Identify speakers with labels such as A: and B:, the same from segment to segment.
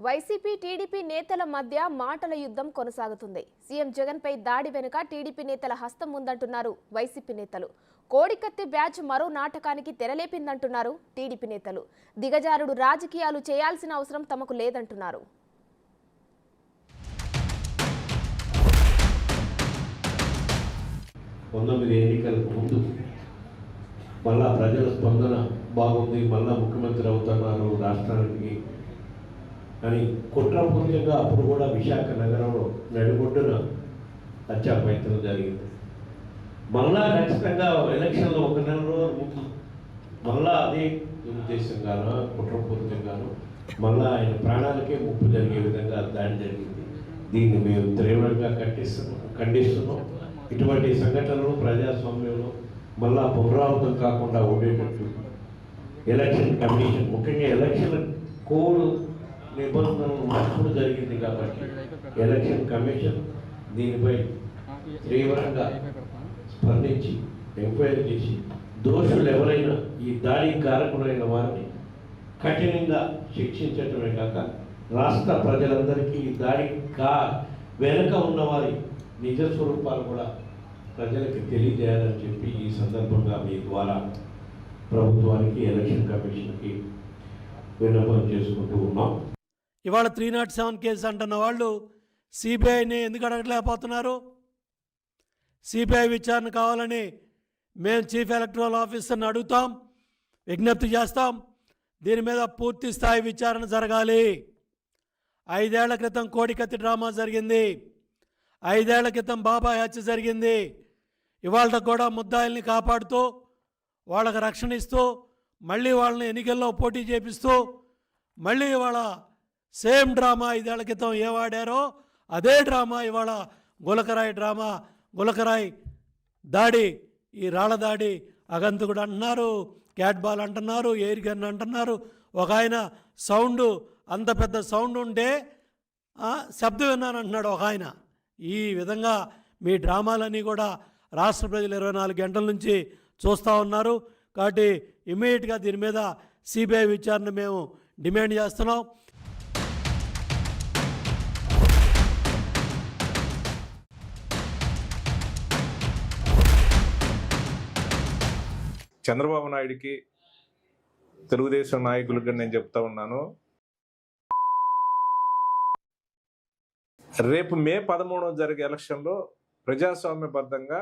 A: YCP TDP నేతల మధ్య మాటల యుద్ధం కొనసాగుతుంది. సీఎం జగన్ పై దాడి వెనుక టీడీపీ నేతల హస్తం ఉందంటున్నారు వైసీపీ నేతలు. కోడికత్తి బ్యాచ్ మరో నాటకానికి తెరలేపిందంటున్నారు టీడీపీ నేతలు. దిగజారుడు రాజకీయాలు చేయాల్సిన అవసరం తమకు లేదంటున్నారు.
B: ఎన్నికలకు ముందు మళ్ళా ప్రజల స్పందన బాగుంది, మళ్ళా ముఖ్యమంత్రి అవుతున్నారు రాష్ట్రానికి అని కుట్రపూర్వకంగా అప్పుడు కూడా విశాఖ నగరంలో నడిబొడ్డున హత్యా ప్రయత్నం జరిగింది. మళ్ళా ఖచ్చితంగా ఎలక్షన్లో ఒక నెల రోజుల ముందు మళ్ళా అదే ఉద్దేశంగానో కుట్రపూర్వకంగానో మళ్ళా ఆయన ప్రాణాలకే ముప్పు జరిగే విధంగా దాడి జరిగింది. దీన్ని మేము తీవ్రంగా ఖండిస్తున్నాం. ఇటువంటి సంఘటనలు ప్రజాస్వామ్యంలో మళ్ళా పునరావృతం కాకుండా ఉండేటట్టు ఎలక్షన్ కమిషన్, ముఖ్యంగా ఎలక్షన్ కోడ్ నిబంధనలు మార్పులు జరిగింది కాబట్టి ఎలక్షన్ కమిషన్ దీనిపై తీవ్రంగా స్పందించి ఎంక్వైరీ చేసి దోషులు ఎవరైనా ఈ దాడికి కారకులైన వారిని కఠినంగా శిక్షించటమే కాక రాష్ట్ర ప్రజలందరికీ ఈ దాడి వెనుక ఉన్నవారి నిజ స్వరూపాలు కూడా ప్రజలకు తెలియజేయాలని చెప్పి ఈ సందర్భంగా మీ ద్వారా ప్రభుత్వానికి ఎలక్షన్ కమిషన్కి విన్నపం చేసుకుంటూ ఉన్నాం.
C: ఇవాళ 307 కేసు అంటున్న వాళ్ళు సిబిఐని ఎందుకు అడగలేకపోతున్నారు? సిబిఐ విచారణ కావాలని మేము చీఫ్ ఎలక్టరల్ ఆఫీసర్ని అడుగుతాం, విజ్ఞప్తి చేస్తాం. దీని మీద పూర్తి స్థాయి విచారణ జరగాలి. 5 ఏళ్ల క్రితం కోడికత్తి డ్రామా జరిగింది, 5 ఏళ్ల క్రితం బాబాయ్ హత్య జరిగింది. ఇవాళ కూడా ముద్దాయిల్ని కాపాడుతూ వాళ్ళకి రక్షణ ఇస్తూ మళ్ళీ వాళ్ళని ఎన్నికల్లో పోటీ చేపిస్తూ మళ్ళీ ఇవాళ సేమ్ డ్రామా 5 ఏళ్ల క్రితం ఏ వాడారో అదే డ్రామా ఇవాళ గులకరాయి డ్రామా, గులకరాయి దాడి, ఈ రాళ్ళ దాడి అగంతకుడు అంటున్నారు, క్యాట్ బాల్ అంటున్నారు, ఎయిర్ గన్ అంటున్నారు. ఒక ఆయన సౌండ్, అంత పెద్ద సౌండ్ ఉంటే శబ్దం విన్నాను అంటున్నాడు ఒక ఆయన. ఈ విధంగా మీ డ్రామాలన్నీ కూడా రాష్ట్ర ప్రజలు 24 గంటల నుంచి చూస్తూ ఉన్నారు. కాబట్టి ఇమ్మీడియట్గా దీని మీద సిబిఐ విచారణ మేము డిమాండ్ చేస్తున్నాం.
D: చంద్రబాబు నాయుడికి, తెలుగుదేశం నాయకులకి నేను చెప్తా ఉన్నాను, రేపు మే 13వ జరిగే ఎలక్షన్లో ప్రజాస్వామ్యబద్ధంగా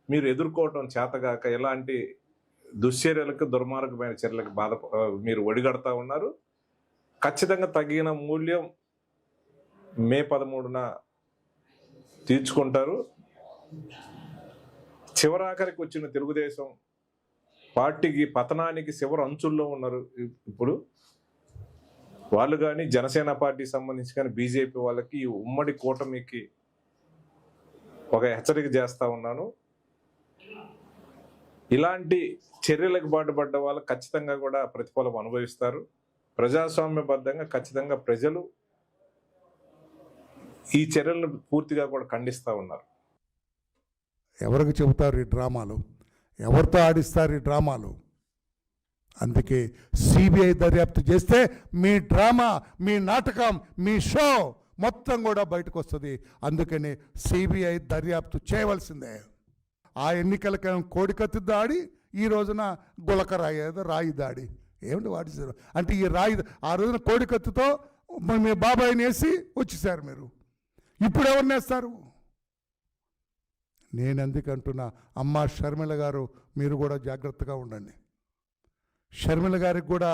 D: మీరు ఎదుర్కోవటం చేతగాక ఎలాంటి దుశ్చర్యలకు, దుర్మార్గమైన చర్యలకు మీరు ఒడిగడతా ఉన్నారు. ఖచ్చితంగా తగిన మూల్యం మే 13న తీర్చుకుంటారు. చివరాఖరికి వచ్చిన తెలుగుదేశం పార్టీకి పతనానికి చివరి అంచుల్లో ఉన్నారు. ఇప్పుడు వాళ్ళు కానీ జనసేన పార్టీకి సంబంధించి కానీ బీజేపీ వాళ్ళకి ఈ ఉమ్మడి కూటమికి ఒక హెచ్చరిక చేస్తా ఉన్నాను. ఇలాంటి చర్యలకు బాటుపడ్డ వాళ్ళు ఖచ్చితంగా కూడా ప్రతిఫలం అనుభవిస్తారు. ప్రజాస్వామ్యబద్ధంగా ఖచ్చితంగా ప్రజలు ఈ చర్యలను పూర్తిగా కూడా ఖండిస్తూ ఉన్నారు.
E: ఎవరికి చెబుతారు ఈ డ్రామాలు? ఎవరితో ఆడిస్తారు ఈ డ్రామాలు? అందుకే సిబిఐ దర్యాప్తు చేస్తే మీ డ్రామా, మీ నాటకం, మీ షో మొత్తం కూడా బయటకు వస్తుంది. అందుకని సిబిఐ దర్యాప్తు చేయవలసిందే. ఆ ఎన్నికలకి కోడికత్తి దాడి, ఈ రోజున గులకరాయి రాయి దాడి. ఏమిటి వాటి అంటే ఈ రాయి ఆ రోజున కోడికత్తితో మీ బాబాయిని వేసి వచ్చేసారు మీరు. ఇప్పుడు ఎవరిని వేస్తారు? నేను ఎందుకంటున్నా, అమ్మ షర్మిల గారు మీరు కూడా జాగ్రత్తగా ఉండండి. షర్మిల గారికి కూడా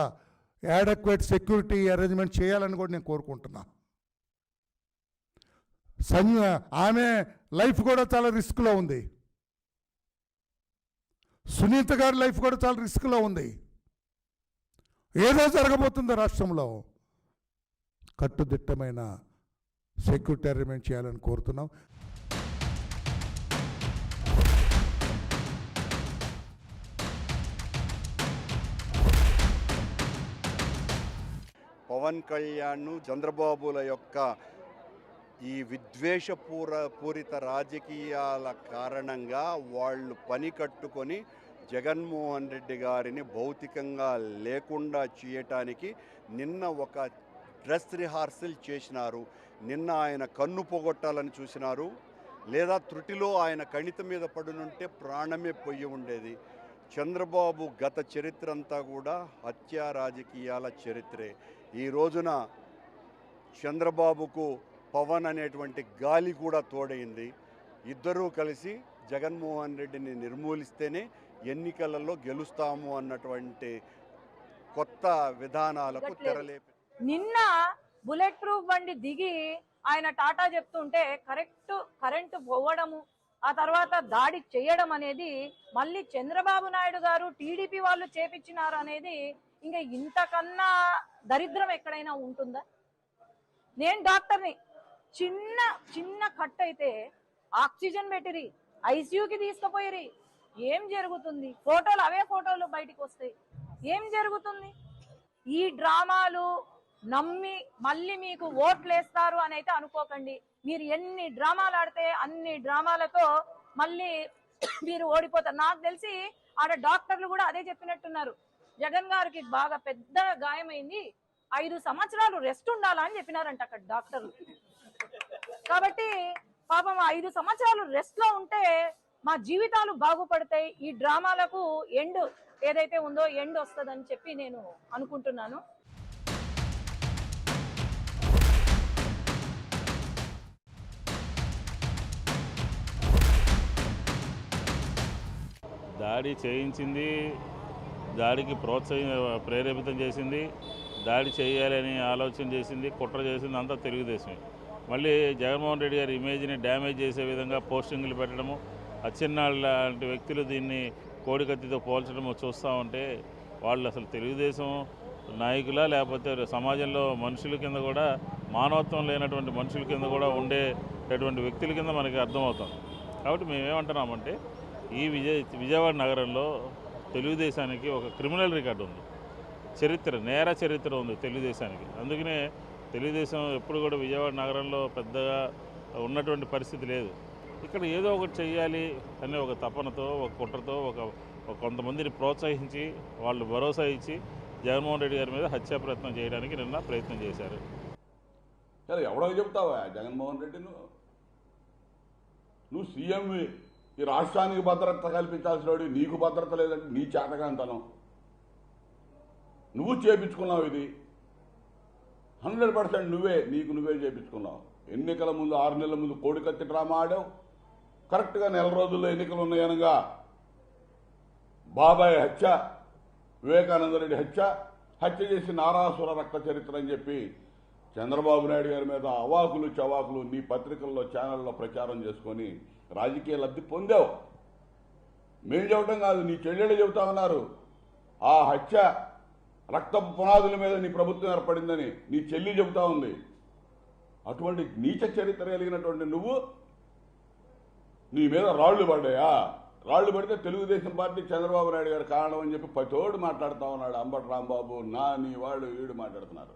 E: యాడక్వేట్ సెక్యూరిటీ అరేంజ్మెంట్ చేయాలని కూడా నేను కోరుకుంటున్నా. ఆమె లైఫ్ కూడా చాలా రిస్క్లో ఉంది. సునీత గారి లైఫ్ కూడా చాలా రిస్క్లో ఉంది. ఏదో జరగబోతుందో రాష్ట్రంలో. కట్టుదిట్టమైన సెక్యూరిటీ అరేంజ్మెంట్ చేయాలని కోరుతున్నాం.
F: పవన్ కళ్యాణ్, చంద్రబాబుల యొక్క ఈ విద్వేషపూరిత రాజకీయాల కారణంగా వాళ్ళు పని కట్టుకొని జగన్మోహన్ రెడ్డి గారిని భౌతికంగా లేకుండా చేయటానికి నిన్న ఒక డ్రెస్ రిహార్సల్ చేసినారు. నిన్న ఆయన కన్ను పోగొట్టాలని చూసినారు, లేదా త్రుటిలో ఆయన కణిత మీద పడునుంటే ప్రాణమే పోయి ఉండేది. చంద్రబాబు గత చరిత్ర అంతా కూడా హత్యా రాజకీయాల చరిత్రే. ఈ రోజున చంద్రబాబుకు పవన్ అనేటువంటి గాలి కూడా తోడైంది. ఇద్దరూ కలిసి జగన్మోహన్ రెడ్డిని నిర్మూలిస్తేనే ఎన్నికలలో గెలుస్తాము అన్నటువంటి కొత్త విధానాలకు తెరలేపి
G: నిన్న బుల్లెట్ ప్రూఫ్ బండి దిగి ఆయన టాటా చెప్తుంటే కరెంటు పోవడము, ఆ తర్వాత దాడి చేయడం అనేది మళ్ళీ చంద్రబాబు నాయుడు గారు టీడీపీ వాళ్ళు చేపించినారు అనేది ఇంకా ఇంతకన్నా దరిద్రం ఎక్కడైనా ఉంటుందా? నేను డాక్టర్ని, చిన్న కట్ అయితే ఆక్సిజన్ పెట్టిరి, ఐసీయూకి తీసుకుపోయిరి. ఏం జరుగుతుంది? అవే ఫోటోలు బయటికి వస్తాయి. ఏం జరుగుతుంది? ఈ డ్రామాలు నమ్మి మళ్ళీ మీకు ఓట్లు వేస్తారు అని అయితే అనుకోకండి. మీరు ఎన్ని డ్రామాలు ఆడితే అన్ని డ్రామాలతో మళ్ళీ మీరు ఓడిపోతారు. నాకు తెలిసి ఆడ డాక్టర్లు కూడా అదే చెప్పినట్టున్నారు. జగన్ గారికి బాగా పెద్ద గాయమైంది, 5 సంవత్సరాలు రెస్ట్ ఉండాలా అని చెప్పినారంట అక్కడ డాక్టర్లు. కాబట్టి పాపం 5 సంవత్సరాలు రెస్ట్ లో ఉంటే మా జీవితాలు బాగుపడతాయి, ఈ డ్రామాలకు ఎండ్ ఏదైతే ఉందో ఎండ్ వస్తుందని చెప్పి నేను అనుకుంటున్నాను.
H: దాడి చేయించింది, దాడికి ప్రేరేపితం చేసింది, దాడి చేయాలని ఆలోచన చేసింది, కుట్ర చేసింది అంతా తెలుగుదేశమే. మళ్ళీ జగన్మోహన్ రెడ్డి గారి ఇమేజ్ని డ్యామేజ్ చేసే విధంగా పోస్టింగ్లు పెట్టడము, అచ్చెన్నాళ్ళ లాంటి వ్యక్తులు దీన్ని కోడికత్తితో పోల్చడము చూస్తూ ఉంటే వాళ్ళు అసలు తెలుగుదేశం నాయకులా లేకపోతే సమాజంలో మనుషుల కింద కూడా మానవత్వం లేనటువంటి మనుషుల కింద కూడా ఉండేటటువంటి వ్యక్తుల కింద మనకి అర్థమవుతుంది. కాబట్టి మేమేమంటున్నామంటే ఈ విజయవాడ నగరంలో తెలుగుదేశానికి ఒక క్రిమినల్ రికార్డు ఉంది, నేర చరిత్ర ఉంది తెలుగుదేశానికి. అందుకనే తెలుగుదేశం ఎప్పుడు కూడా విజయవాడ నగరంలో పెద్దగా ఉన్నటువంటి పరిస్థితి లేదు. ఇక్కడ ఏదో ఒకటి చెయ్యాలి అనే ఒక తపనతో, ఒక కుట్రతో, ఒక కొంతమందిని ప్రోత్సహించి వాళ్ళు భరోసా ఇచ్చి జగన్మోహన్ రెడ్డి గారి మీద హత్యా ప్రయత్నం చేయడానికి నిన్న ప్రయత్నం చేశారు.
I: ఎవడో చెప్తావా జగన్మోహన్ రెడ్డి, నువ్వు సీఎంవి, ఈ రాష్ట్రానికి భద్రత కల్పించాల్సిన వాడు, నీకు భద్రత లేదంటే నీ చేతకాంతనం. నువ్వు చేపించుకున్నావు, ఇది 100% నువ్వే చేపించుకున్నావు. ఎన్నికల ముందు 6 నెలల ముందు కోడికత్తి డ్రామా ఆడావు. కరెక్ట్గా నెల రోజుల్లో ఎన్నికలు ఉన్నాయనగా బాబాయ్ హత్య, వివేకానంద రెడ్డి హత్య చేసి నారాసుర రక్త చరిత్ర అని చెప్పి చంద్రబాబు నాయుడు గారి మీద అవాకులు చవాకులు నీ పత్రికల్లో ఛానల్లో ప్రచారం చేసుకొని రాజకీయ లబ్ధి పొందావు. మేం చెప్పడం కాదు, నీ చెల్లెళ్ళు చెబుతా ఉన్నారు. ఆ హత్య రక్తపు పునాదుల మీద నీ ప్రభుత్వం ఏర్పడిందని నీ చెల్లి చెబుతా ఉంది. అటువంటి నీచ చరిత్ర కలిగినటువంటి నువ్వు, నీ మీద రాళ్లు పడ్డాయా? రాళ్లు పడితే తెలుగుదేశం పార్టీ చంద్రబాబు నాయుడు గారి కారణం అని చెప్పి పతోడు మాట్లాడుతూ ఉన్నాడు. అంబటి రాంబాబు, నీ వాళ్ళు వీడు మాట్లాడుతున్నారు.